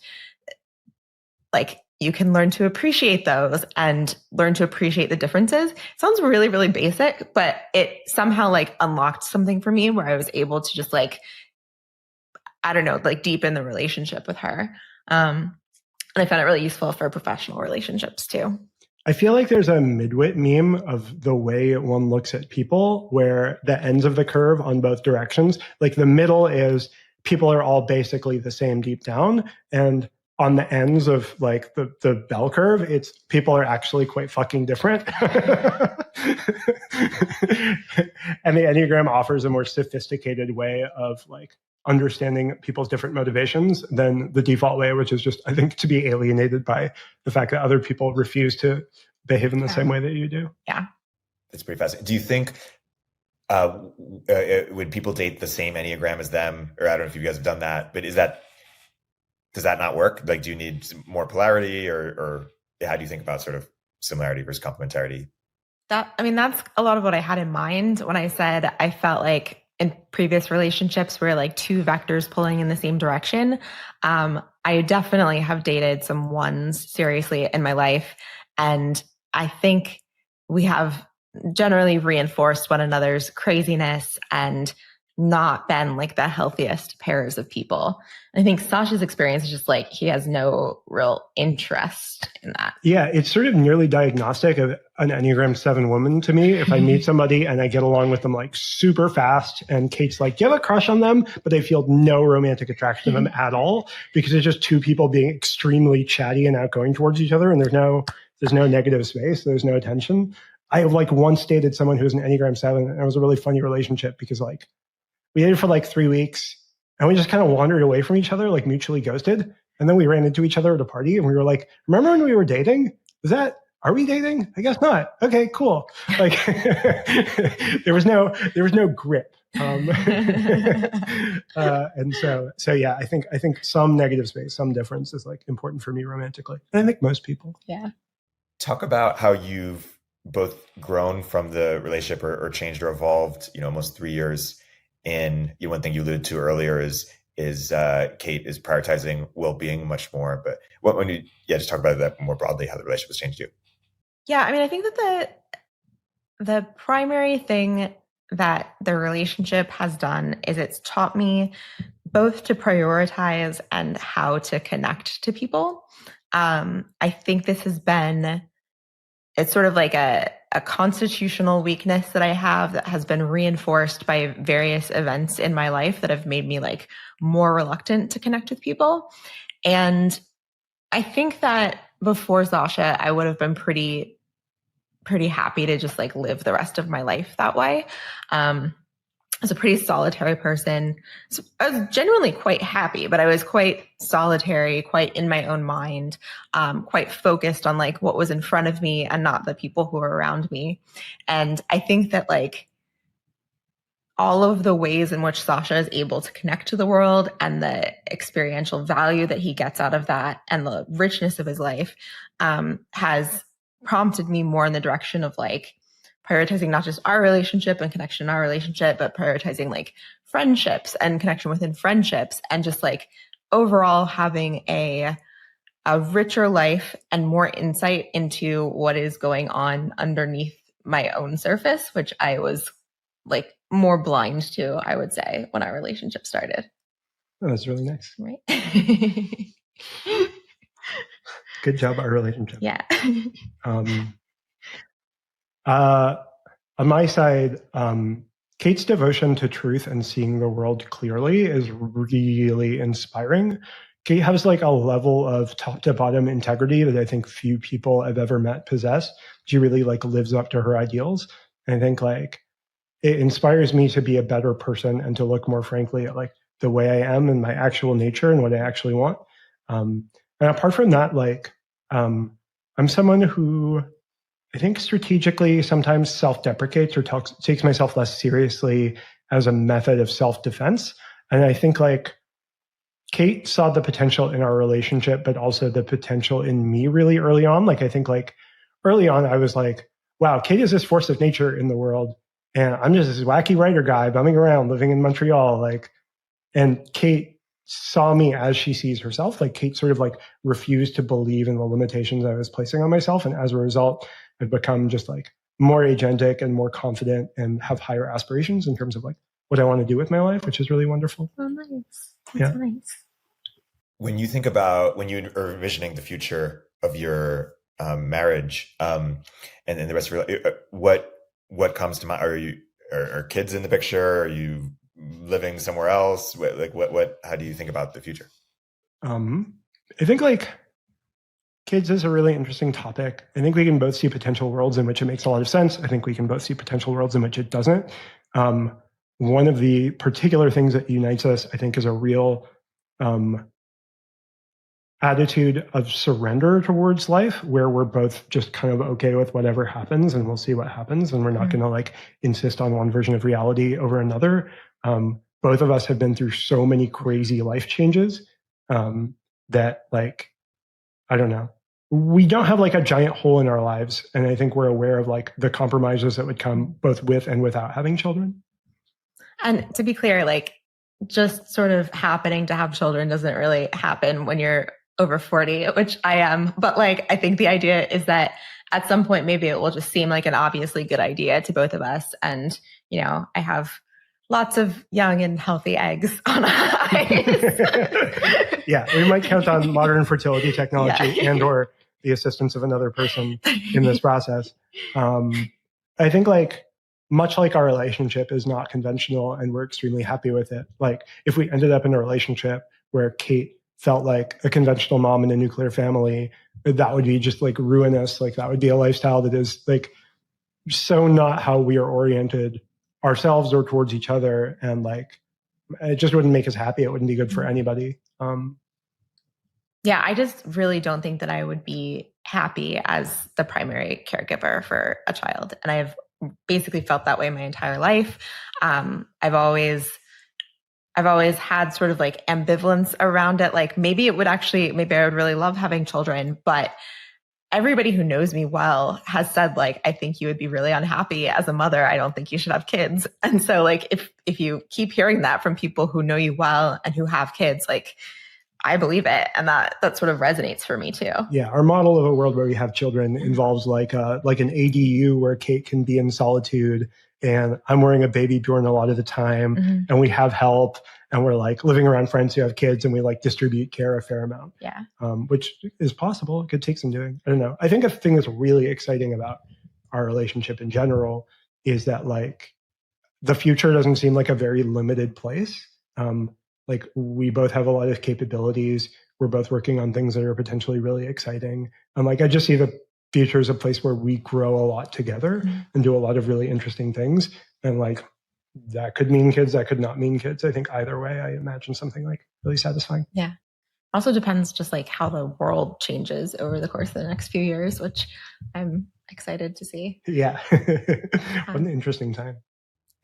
like you can learn to appreciate those and learn to appreciate the differences. It sounds really, really basic, but it somehow like unlocked something for me where I was able to just like, I don't know, like deepen the relationship with her. And I found it really useful for professional relationships too. I feel like there's a midwit meme of the way one looks at people where the ends of the curve on both directions, like the middle is people are all basically the same deep down. And on the ends of like the bell curve, it's people are actually quite fucking different. And the Enneagram offers a more sophisticated way of like understanding people's different motivations than the default way, which is just, I think, to be alienated by the fact that other people refuse to behave in the same way that you do. Yeah. It's pretty fascinating. Do you think, would people date the same Enneagram as them? Or I don't know if you guys have done that, but does that not work? Like, do you need more polarity or how do you think about sort of similarity versus complementarity? That's a lot of what I had in mind when I said I felt like in previous relationships where like two vectors pulling in the same direction. I definitely have dated some ones seriously in my life. And I think we have generally reinforced one another's craziness and not been like the healthiest pairs of people. I think Sasha's experience is just like he has no real interest in that. Yeah, it's sort of nearly diagnostic of an Enneagram 7 woman to me. If I meet somebody and I get along with them like super fast and Kate's like, do you have a crush on them? But they feel no romantic attraction to them at all because it's just two people being extremely chatty and outgoing towards each other and there's no negative space, there's no attention. I like once dated someone who was an Enneagram 7 and it was a really funny relationship because like we dated for like 3 weeks and we just kind of wandered away from each other, like mutually ghosted. And then we ran into each other at a party and we were like, remember when we were dating? Are we dating? I guess not. Okay, cool. Like there was no grip. And so yeah, I think some negative space, some difference is like important for me romantically. And I think most people. Yeah. Talk about how you've both grown from the relationship or changed or evolved, almost 3 years in. One thing you alluded to earlier is Cate is prioritizing well-being much more. But just talk about that more broadly, how the relationship has changed you. Yeah, I think that the primary thing that the relationship has done is it's taught me both to prioritize and how to connect to people. I think this has been, it's sort of like a constitutional weakness that I have that has been reinforced by various events in my life that have made me like more reluctant to connect with people. And I think that before Sasha, I would have been pretty happy to just like live the rest of my life that way. I was a pretty solitary person. So I was genuinely quite happy, but I was quite solitary, quite in my own mind, quite focused on like what was in front of me and not the people who were around me. And I think that like all of the ways in which Sasha is able to connect to the world and the experiential value that he gets out of that and the richness of his life has prompted me more in the direction of like prioritizing not just our relationship and connection in our relationship, but prioritizing like friendships and connection within friendships and just like overall having a richer life and more insight into what is going on underneath my own surface, which I was like more blind to, I would say, when our relationship started. Oh, that's really nice. Right? Good job, our relationship. Yeah. On my side, Kate's devotion to truth and seeing the world clearly is really inspiring. Kate has like a level of top to bottom integrity that I think few people I've ever met possess. she really like lives up to her ideals. And I think like it inspires me to be a better person and to look more frankly at like the way I am and my actual nature and what I actually want. And apart from that, like I'm someone who I think strategically sometimes self-deprecates or takes myself less seriously as a method of self-defense. And I think like Cate saw the potential in our relationship, but also the potential in me really early on. Like I think like early on, I was like, wow, Cate is this force of nature in the world. And I'm just this wacky writer guy bumming around, living in Montreal. Like, and Cate saw me as she sees herself. Like Cate sort of like refused to believe in the limitations I was placing on myself. And as a result, I've become just like more agentic and more confident and have higher aspirations in terms of like what I want to do with my life, which is really wonderful. Oh, nice. That's nice. When you think about, when you are envisioning the future of your marriage and then the rest of your life, what comes to mind? Are kids in the picture? Are you living somewhere else? How do you think about the future? I think like kids is a really interesting topic. I think we can both see potential worlds in which it makes a lot of sense. I think we can both see potential worlds in which it doesn't. One of the particular things that unites us, I think, is a real attitude of surrender towards life, where we're both just kind of okay with whatever happens and we'll see what happens. And we're not going to like insist on one version of reality over another. Both of us have been through so many crazy life changes that like, I don't know, we don't have like a giant hole in our lives. And I think we're aware of like the compromises that would come both with and without having children. And to be clear, like just sort of happening to have children doesn't really happen when you're over 40, which I am. But like, I think the idea is that at some point, maybe it will just seem like an obviously good idea to both of us. And, you know, I have lots of young and healthy eggs on ice. Yeah, we might count on modern fertility technology and or the assistance of another person in this process. I think like, much like our relationship is not conventional and we're extremely happy with it. Like if we ended up in a relationship where Cate felt like a conventional mom in a nuclear family, that would be just like ruinous. Like that would be a lifestyle that is like so not how we are oriented ourselves or towards each other. And like, it just wouldn't make us happy. It wouldn't be good for anybody. Yeah, I just really don't think that I would be happy as the primary caregiver for a child. And I've basically felt that way my entire life. I've always had sort of like ambivalence around it. Like maybe I would really love having children, but everybody who knows me well has said like, I think you would be really unhappy as a mother. I don't think you should have kids. And so like, if you keep hearing that from people who know you well and who have kids, like I believe it. And that sort of resonates for me too. Yeah. Our model of a world where we have children involves like an ADU where Cate can be in solitude and I'm wearing a baby Bjorn a lot of the time and we have help and we're like living around friends who have kids and we like distribute care a fair amount. Yeah. Which is possible. It could take some doing. I don't know. I think a thing that's really exciting about our relationship in general is that like the future doesn't seem like a very limited place. Like we both have a lot of capabilities. We're both working on things that are potentially really exciting. And like, I just see the future as a place where we grow a lot together and do a lot of really interesting things. And like, that could mean kids, that could not mean kids. I think either way, I imagine something like really satisfying. Yeah. Also depends just like how the world changes over the course of the next few years, which I'm excited to see. Yeah. What an interesting time.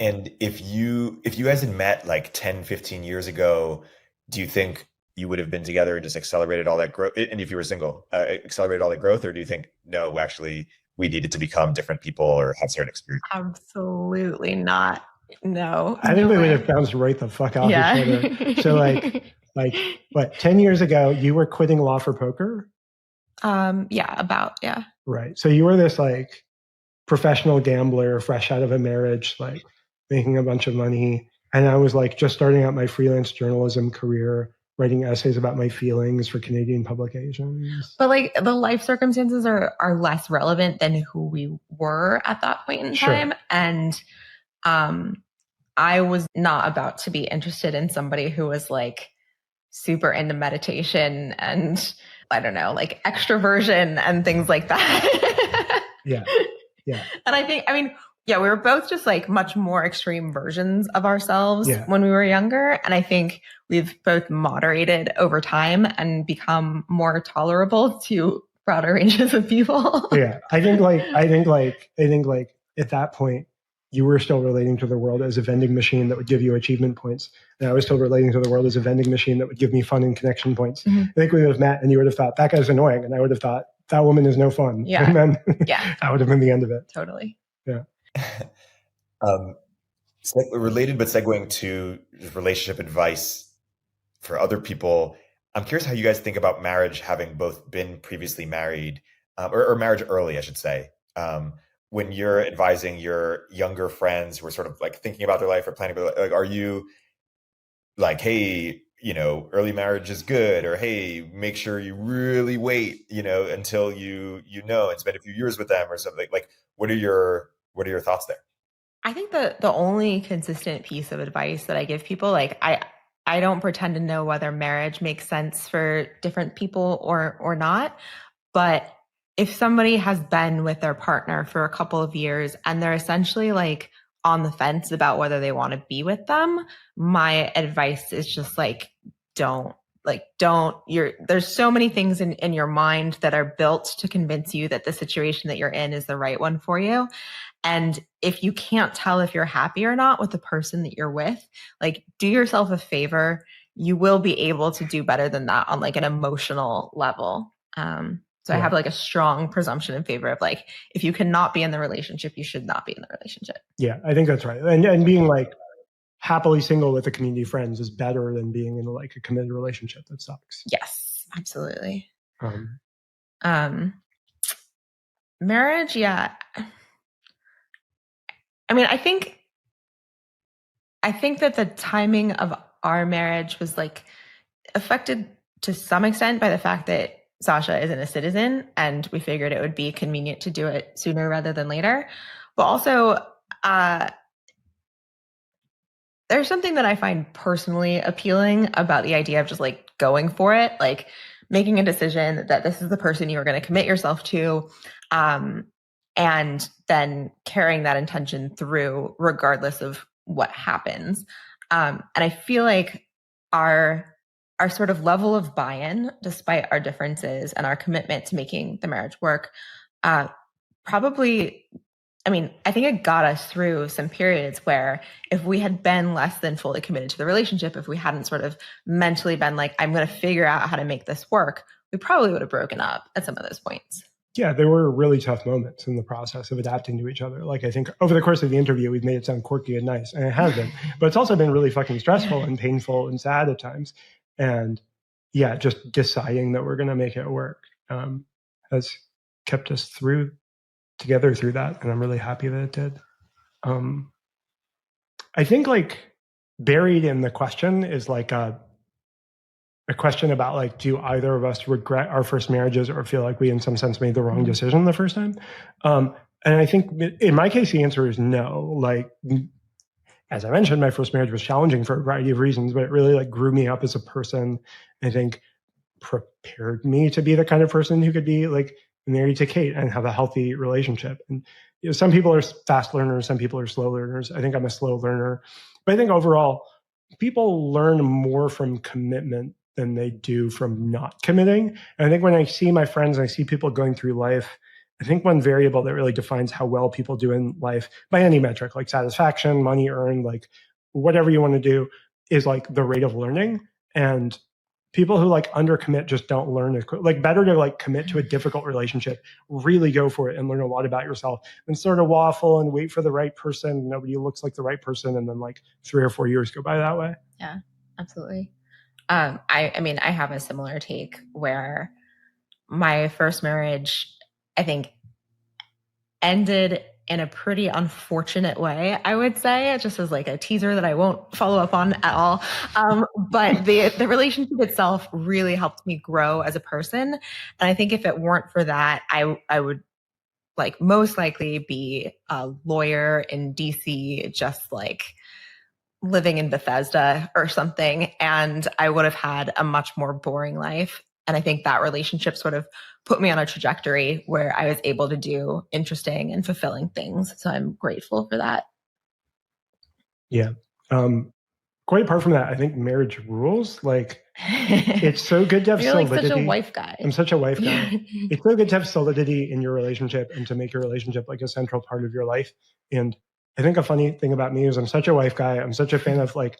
And if you guys had met like 10, 15 years ago, do you think you would have been together and just accelerated all that growth? And if you were single, accelerated all that growth? Or do you think, no, actually, we needed to become different people or have certain experiences? Absolutely not. No. I think we would have bounced right the fuck off each other. So like what, 10 years ago, you were quitting law for poker? Yeah. Right. So you were this like professional gambler, fresh out of a marriage, like making a bunch of money. And I was like just starting out my freelance journalism career, writing essays about my feelings for Canadian publications. But like the life circumstances are less relevant than who we were at that point in time. And I was not about to be interested in somebody who was like super into meditation and I don't know, like extroversion and things like that. Yeah. Yeah. And I mean, yeah, we were both just like much more extreme versions of ourselves Yeah. when we were younger. And I think we've both moderated over time and become more tolerable to broader ranges of people. Yeah. I think at that point, you were still relating to the world as a vending machine that would give you achievement points. And I was still relating to the world as a vending machine that would give me fun and connection points. Mm-hmm. I think we would have met and you would have thought, that guy's annoying. And I would have thought, that woman is no fun. Yeah. And then Yeah. that would have been the end of it. Totally. Yeah. Related, but segueing to relationship advice for other people, I'm curious how you guys think about marriage, having both been previously married, or marriage early, I should say. When you're advising your younger friends who are sort of like thinking about their life or planning, like, are you like, hey, early marriage is good, or hey, make sure you really wait, until you and spend a few years with them or something? Like, what are your thoughts there? I think the only consistent piece of advice that I give people, like I don't pretend to know whether marriage makes sense for different people or not, but if somebody has been with their partner for a couple of years and they're essentially like on the fence about whether they want to be with them, my advice is just like, there's so many things in your mind that are built to convince you that the situation that you're in is the right one for you. And if you can't tell if you're happy or not with the person that you're with, like, do yourself a favor. You will be able to do better than that on like an emotional level. So I have like a strong presumption in favor of like, if you cannot be in the relationship, you should not be in the relationship. Yeah, I think that's right. And being like happily single with a community of friends is better than being in like a committed relationship that sucks. Yes, absolutely. Marriage, yeah. I mean, I think that the timing of our marriage was like affected to some extent by the fact that Sasha isn't a citizen, and we figured it would be convenient to do it sooner rather than later. But also, there's something that I find personally appealing about the idea of just like going for it, like making a decision that this is the person you are going to commit yourself to, and then carrying that intention through regardless of what happens. And I feel like our sort of level of buy-in, despite our differences and our commitment to making the marriage work, probably, I mean, I think it got us through some periods where if we had been less than fully committed to the relationship, if we hadn't sort of mentally been like, I'm going to figure out how to make this work, we probably would have broken up at some of those points. Yeah, there were really tough moments in the process of adapting to each other. Like, I think over the course of the interview, we've made it sound quirky and nice, and it has been. But it's also been really fucking stressful and painful and sad at times. And yeah, just deciding that we're going to make it work has kept us together through that. And I'm really happy that it did. I think like buried in the question is like a question about like, do either of us regret our first marriages or feel like we in some sense made the wrong decision the first time? And I think in my case, the answer is no. Like, as I mentioned, my first marriage was challenging for a variety of reasons, but it really like grew me up as a person. I think prepared me to be the kind of person who could be like married to Cate and have a healthy relationship. And some people are fast learners, some people are slow learners. I think I'm a slow learner, but I think overall people learn more from commitment than they do from not committing. And I think when I see my friends and I see people going through life, I think one variable that really defines how well people do in life by any metric, like satisfaction, money earned, like whatever you want to do, is like the rate of learning. And people who like undercommit just don't learn as quick. Like, better to like commit to a difficult relationship, really go for it and learn a lot about yourself, than sort of waffle and wait for the right person. Nobody looks like the right person. And then like 3 or 4 years go by that way. Yeah, absolutely. I mean, I have a similar take where my first marriage, I think, ended in a pretty unfortunate way, I would say. It just as like a teaser that I won't follow up on at all. But the relationship itself really helped me grow as a person. And I think if it weren't for that, I would like most likely be a lawyer in DC, just like living in Bethesda or something. And I would have had a much more boring life. And I think that relationship sort of put me on a trajectory where I was able to do interesting and fulfilling things. So I'm grateful for that. Yeah. Quite apart from that, I think marriage rules. Like, it's so good to have You're solidity. like such a wife guy. I'm such a wife guy. It's so good to have solidity in your relationship and to make your relationship like a central part of your life. And I think a funny thing about me is I'm such a wife guy. I'm such a fan of like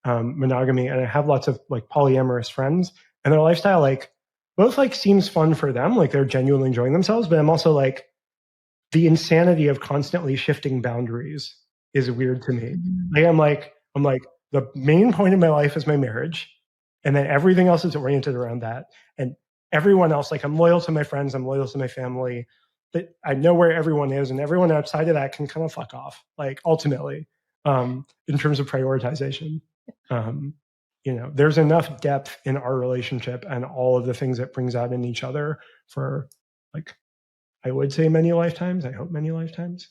monogamy, and I have lots of like polyamorous friends, and their lifestyle like both like seems fun for them, like they're genuinely enjoying themselves. But I'm also like, the insanity of constantly shifting boundaries is weird to me. I'm like the main point of my life is my marriage, and then everything else is oriented around that. And everyone else, like I'm loyal to my friends, I'm loyal to my family, but I know where everyone is, and everyone outside of that can kind of fuck off. Like ultimately, in terms of prioritization, there's enough depth in our relationship and all of the things it brings out in each other for like, I would say many lifetimes. I hope many lifetimes,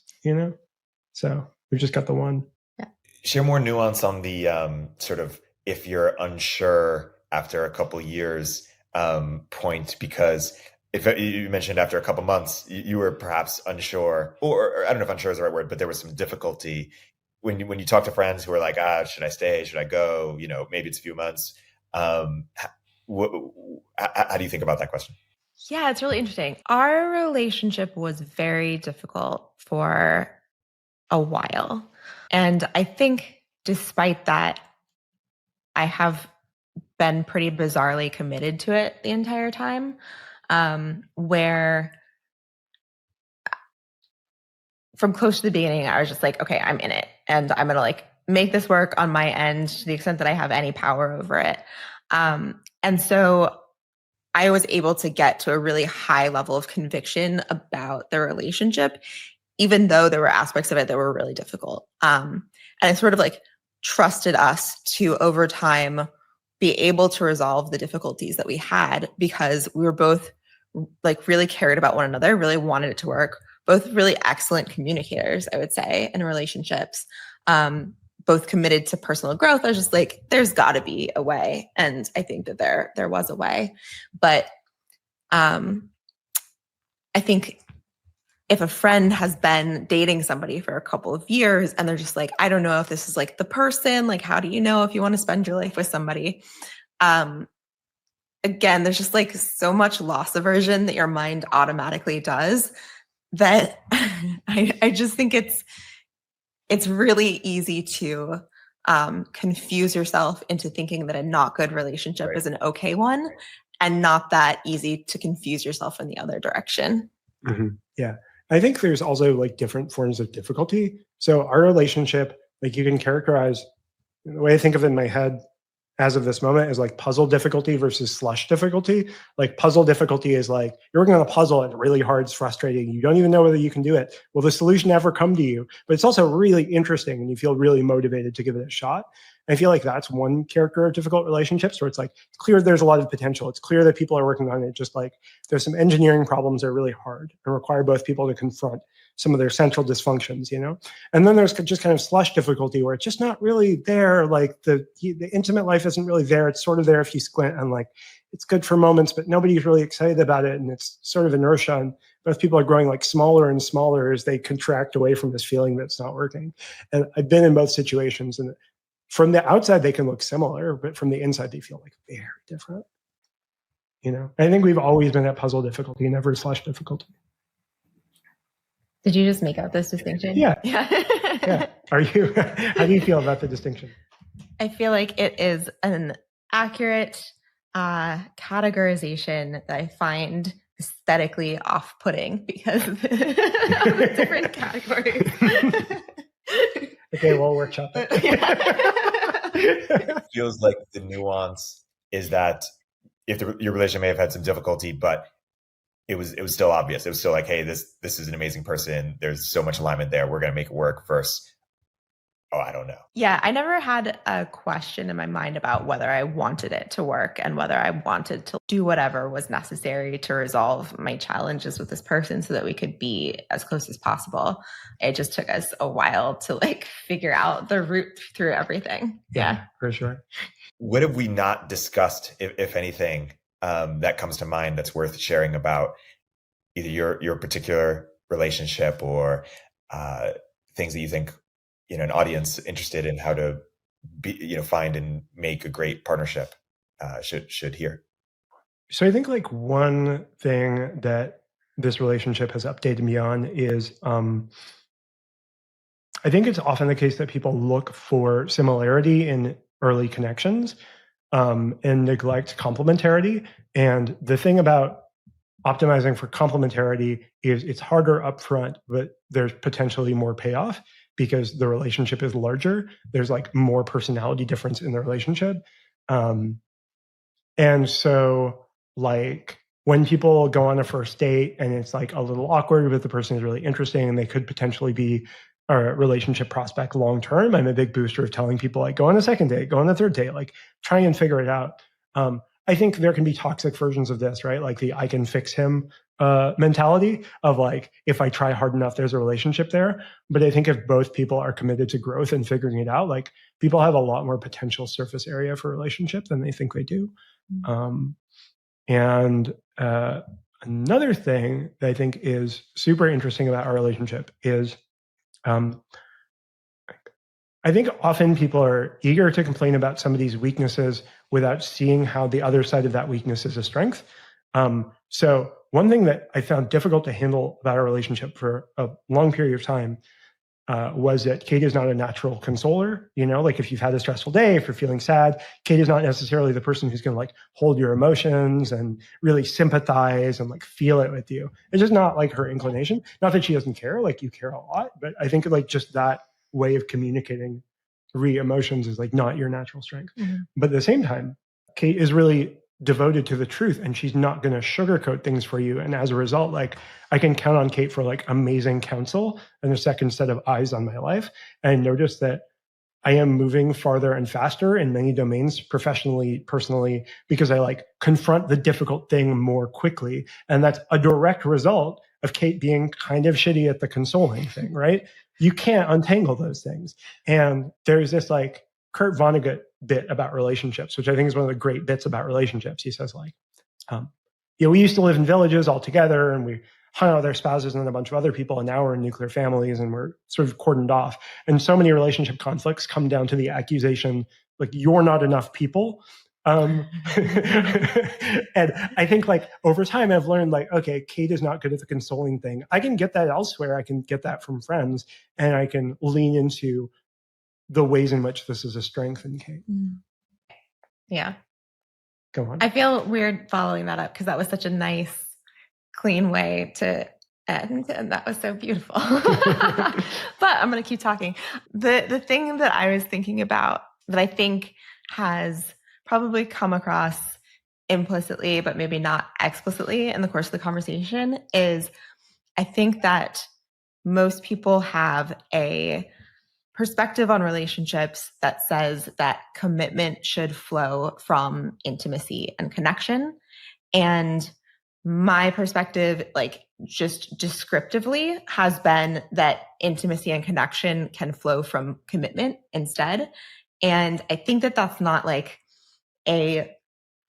So we've just got the one. Yeah. Share more nuance on the sort of if you're unsure after a couple years point, because if you mentioned after a couple months, you were perhaps unsure, or I don't know if unsure is the right word, but there was some difficulty when you talk to friends who are like, should I stay? Should I go? Maybe it's a few months. How do you think about that question? Yeah, it's really interesting. Our relationship was very difficult for a while. And I think despite that, I have been pretty bizarrely committed to it the entire time, where from close to the beginning, I was just like, okay, I'm in it and I'm going to like make this work on my end to the extent that I have any power over it. And so I was able to get to a really high level of conviction about the relationship, even though there were aspects of it that were really difficult. And I sort of like trusted us to over time be able to resolve the difficulties that we had, because we were both like really cared about one another, really wanted it to work, both really excellent communicators, I would say, in relationships, both committed to personal growth. I was just like, there's got to be a way. And I think that there was a way. But I think if a friend has been dating somebody for a couple of years and they're just like, I don't know if this is like the person, like, how do you know if you want to spend your life with somebody? Again, there's just like so much loss aversion that your mind automatically does that I just think it's really easy to confuse yourself into thinking that a not good relationship is an okay one, and not that easy to confuse yourself in the other direction. Mm-hmm. Yeah. I think there's also like different forms of difficulty. So our relationship, like you can characterize, the way I think of it in my head as of this moment is like puzzle difficulty versus slush difficulty. Like puzzle difficulty is like you're working on a puzzle and really hard, it's frustrating. You don't even know whether you can do it. Will the solution ever come to you? But it's also really interesting and you feel really motivated to give it a shot. I feel like that's one character of difficult relationships where it's like, it's clear there's a lot of potential. It's clear that people are working on it. Just like there's some engineering problems that are really hard and require both people to confront some of their central dysfunctions, And then there's just kind of slush difficulty where it's just not really there. Like the intimate life isn't really there. It's sort of there if you squint, and like it's good for moments, but nobody's really excited about it. And it's sort of inertia. And both people are growing like smaller and smaller as they contract away from this feeling that it's not working. And I've been in both situations, and from the outside, they can look similar, but from the inside, they feel like very different. I think we've always been at puzzle difficulty, never slush difficulty. Did you just make out this distinction? Yeah. Yeah. How do you feel about the distinction? I feel like it is an accurate categorization that I find aesthetically off-putting because of the different categories. Okay, we'll workshop it. It feels like the nuance is that if your relationship may have had some difficulty, but it was still obvious. It was still like, hey, this is an amazing person. There's so much alignment there. We're going to make it work versus, I don't know. Yeah, I never had a question in my mind about whether I wanted it to work and whether I wanted to do whatever was necessary to resolve my challenges with this person so that we could be as close as possible. It just took us a while to like figure out the route through everything. Yeah, for sure. What have we not discussed, if anything, that comes to mind that's worth sharing about either your particular relationship or things that you think, an audience interested in how to be, find and make a great partnership should hear? So I think like one thing that this relationship has updated me on is I think it's often the case that people look for similarity in early connections and neglect complementarity. And the thing about optimizing for complementarity is it's harder upfront, but there's potentially more payoff because the relationship is larger. There's like more personality difference in the relationship. And so like when people go on a first date and it's like a little awkward, but the person is really interesting and they could potentially be a relationship prospect long term, I'm a big booster of telling people like go on a second date, go on a third date, like try and figure it out. I think there can be toxic versions of this, right? Like the I can fix him mentality of like, if I try hard enough, there's a relationship there. But I think if both people are committed to growth and figuring it out, like people have a lot more potential surface area for a relationship than they think they do. And another thing that I think is super interesting about our relationship is I think often people are eager to complain about somebody's weaknesses without seeing how the other side of that weakness is a strength. So one thing that I found difficult to handle about our relationship for a long period of time was that Cate is not a natural consoler. Like if you've had a stressful day, if you're feeling sad, Cate is not necessarily the person who's going to like hold your emotions and really sympathize and like feel it with you. It's just not like her inclination. Not that she doesn't care, like you care a lot, but I think like just that way of communicating emotions is like not your natural strength. But at the same time, Cate is really devoted to the truth and she's not going to sugarcoat things for you. And as a result, like I can count on Cate for like amazing counsel and a second set of eyes on my life. And notice that I am moving farther and faster in many domains, professionally, personally, because I like confront the difficult thing more quickly. And that's a direct result of Cate being kind of shitty at the consoling thing, right? You can't untangle those things. And there's this like Kurt Vonnegut bit about relationships, which I think is one of the great bits about relationships. He says like, we used to live in villages all together and we hung out with our spouses and then a bunch of other people. And now we're in nuclear families and we're sort of cordoned off. And so many relationship conflicts come down to the accusation, like you're not enough people. And I think like over time I've learned like, okay, Cate is not good at the consoling thing. I can get that elsewhere. I can get that from friends and I can lean into the ways in which this is a strength in Cate. Yeah. Go on. I feel weird following that up because that was such a nice, clean way to end. And that was so beautiful. But I'm going to keep talking. The thing that I was thinking about that I think has probably come across implicitly, but maybe not explicitly in the course of the conversation is I think that most people have a perspective on relationships that says that commitment should flow from intimacy and connection. And my perspective, like just descriptively, has been that intimacy and connection can flow from commitment instead. And I think that that's not like a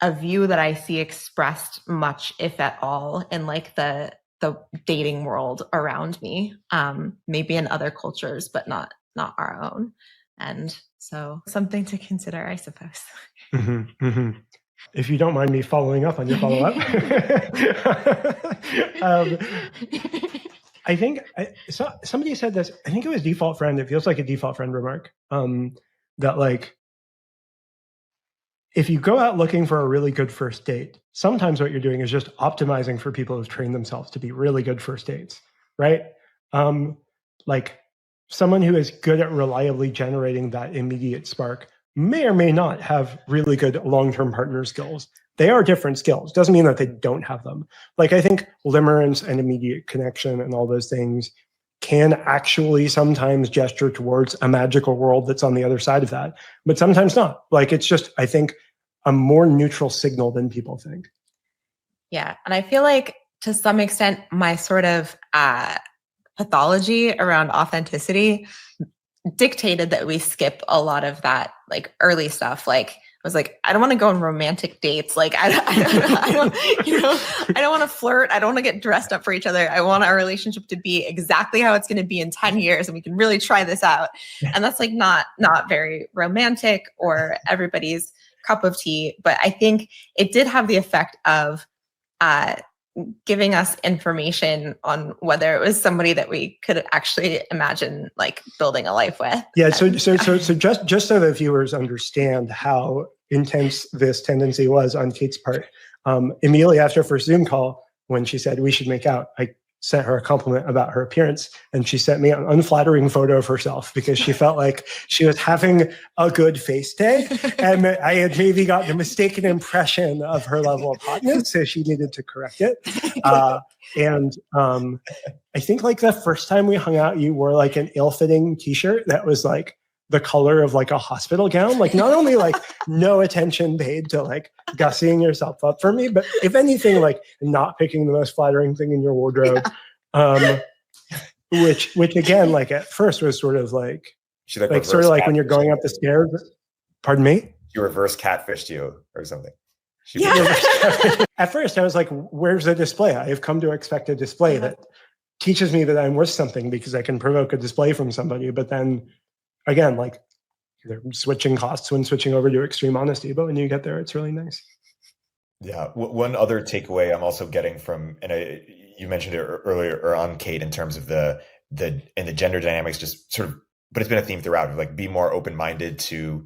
view that I see expressed much, if at all, in like the dating world around me, maybe in other cultures, but not our own. And so something to consider, I suppose. If you don't mind me following up on your follow-up. I think somebody said this, I think it was default friend. It feels like a default friend remark, that like, if you go out looking for a really good first date, sometimes what you're doing is just optimizing for people who've trained themselves to be really good first dates, right? Like someone who is good at reliably generating that immediate spark may or may not have really good long-term partner skills. They are different skills. Doesn't mean that they don't have them. Like I think limerence and immediate connection and all those things can actually sometimes gesture towards a magical world that's on the other side of that, but sometimes not. Like it's just, I think, a more neutral signal than people think. Yeah. And I feel like to some extent, my sort of pathology around authenticity dictated that we skip a lot of that like early stuff. Like was like, I don't want to go on romantic dates. Like, I don't, you know, I don't want to flirt. I don't want to get dressed up for each other. I want our relationship to be exactly how it's going to be in 10 years. And we can really try this out. And that's like not very romantic or everybody's cup of tea. But I think it did have the effect of giving us information on whether it was somebody that we could actually imagine like building a life with. Yeah. So just so the viewers understand how intense this tendency was on Kate's part, immediately after our first Zoom call, when she said we should make out, I sent her a compliment about her appearance, and she sent me an unflattering photo of herself because she felt like she was having a good face day, and I had maybe gotten a mistaken impression of her level of hotness, so she needed to correct it. And I think like the first time we hung out, you wore like an ill-fitting t-shirt that was like the color of like a hospital gown. Like not only like no attention paid to like gussying yourself up for me, but if anything, like not picking the most flattering thing in your wardrobe. Which again, like at first was sort of like sort of like when you're going up the stairs. Pardon me? You reverse catfished you or something. At first I was like, where's the display? I have come to expect a display that teaches me that I'm worth something because I can provoke a display from somebody. But then again, like they're switching costs when switching over to extreme honesty, but when you get there, it's really nice. Yeah. One other takeaway I'm also getting from, and you mentioned it earlier or on Kate, in terms of the gender dynamics, just sort of, but it's been a theme throughout, like be more open-minded to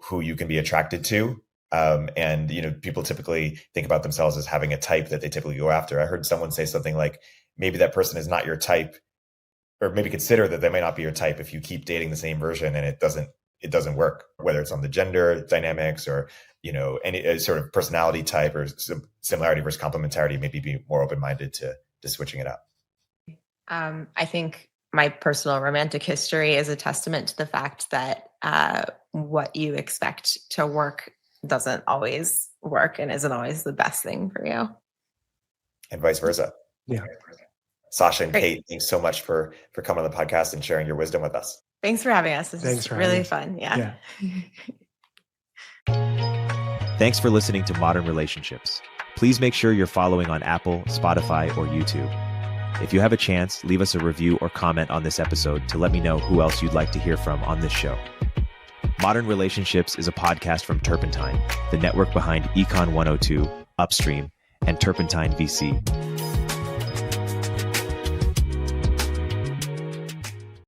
who you can be attracted to. And, you know, people typically think about themselves as having a type that they typically go after. I heard someone say something like, maybe that person is not your type, or maybe consider that they may not be your type if you keep dating the same version and it doesn't work, whether it's on the gender dynamics or, you know, any sort of personality type or similarity versus complementarity. Maybe be more open-minded to switching it up. I think my personal romantic history is a testament to the fact that what you expect to work doesn't always work and isn't always the best thing for you. And vice versa. Yeah. Sasha and Kate, thanks so much for coming on the podcast and sharing your wisdom with us. Thanks for having us. This is really fun. Yeah. Thanks for listening to Modern Relationships. Please make sure you're following on Apple, Spotify, or YouTube. If you have a chance, leave us a review or comment on this episode to let me know who else you'd like to hear from on this show. Modern Relationships is a podcast from Turpentine, the network behind Econ 102, Upstream, and Turpentine VC.